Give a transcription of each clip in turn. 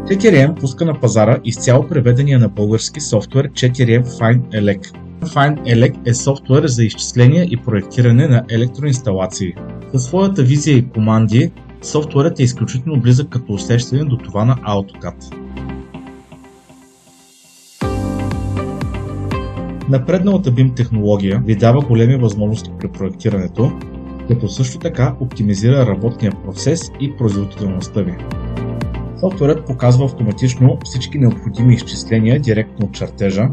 4M пуска на пазара изцяло преведения на български софтуер 4M FineElec. FineElec е софтуер за изчисление и проектиране на електроинсталации. Със своята визия и команди, софтуерът е изключително близък като усещане до това на AutoCAD. Напредналата BIM технология ви дава големи възможности при проектирането, като също така оптимизира работния процес и производителността ви. Софтуерът показва автоматично всички необходими изчисления директно от чертежа,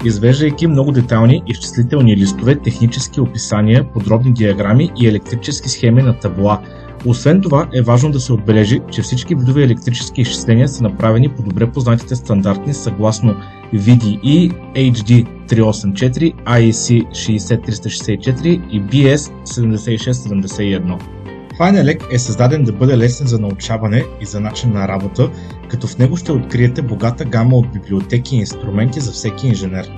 извеждайки много детайлни изчислителни листове, технически описания, подробни диаграми и електрически схеми на табла. Освен това е важно да се отбележи, че всички видове електрически изчисления са направени по добре познатите стандартни съгласно VDE, HD 384, IEC 60364 и BS 7671. FineElec е създаден да бъде лесен за научаване и за начин на работа, като в него ще откриете богата гама от библиотеки и инструменти за всеки инженер.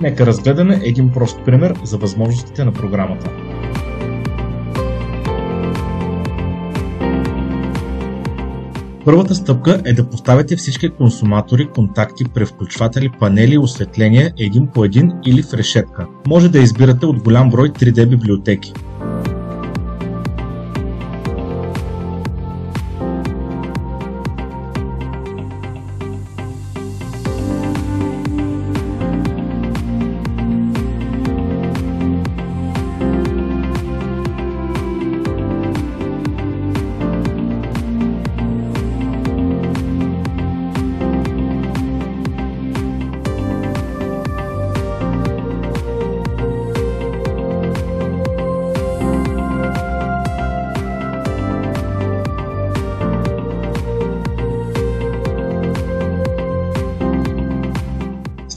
Нека разгледаме един прост пример за възможностите на програмата. Първата стъпка е да поставите всички консуматори, контакти, превключватели, панели и осветления един по един или в решетка. Може да избирате от голям брой 3D библиотеки.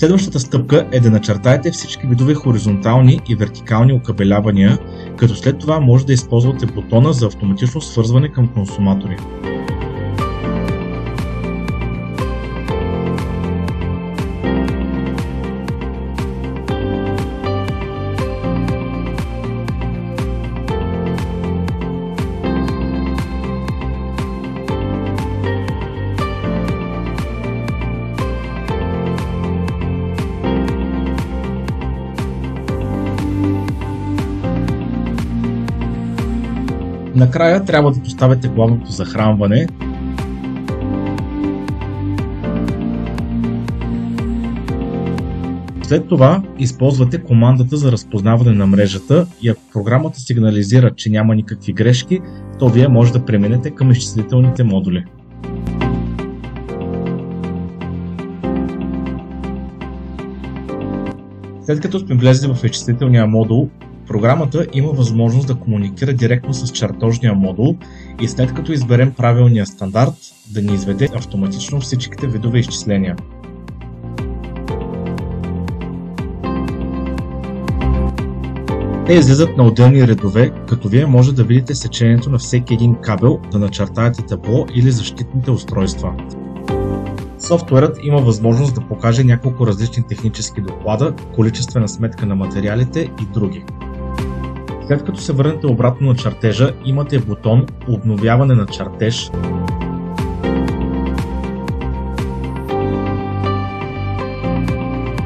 Следващата стъпка е да начертаете всички видове хоризонтални и вертикални окабелявания, като след това може да използвате бутона за автоматично свързване към консуматори. Накрая трябва да поставите главното захранване. След това използвате командата за разпознаване на мрежата и ако програмата сигнализира, че няма никакви грешки, то вие може да преминете към изчислителните модули. След като сме влезли в изчислителния модул, програмата има възможност да комуникира директно с чертежния модул и след като изберем правилния стандарт, да ни изведе автоматично всичките видове изчисления. Те излизат на отделни редове, като вие може да видите сечението на всеки един кабел, да начертаете табло или защитните устройства. Софтуерът има възможност да покаже няколко различни технически доклада, количествена сметка на материалите и други. След като се върнете обратно на чертежа, имате бутон Обновяване на чертеж.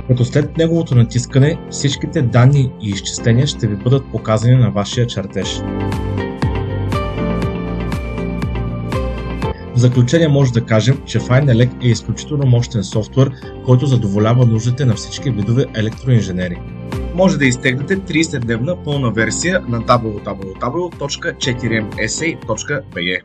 Като след неговото натискане, всичките данни и изчисления ще ви бъдат показани на вашия чертеж. В заключение може да кажем, че FineElec е изключително мощен софтуер, който задоволява нуждите на всички видове електроинженери. Може да изтегнете 30-дневна пълна версия на www.4msa.bg.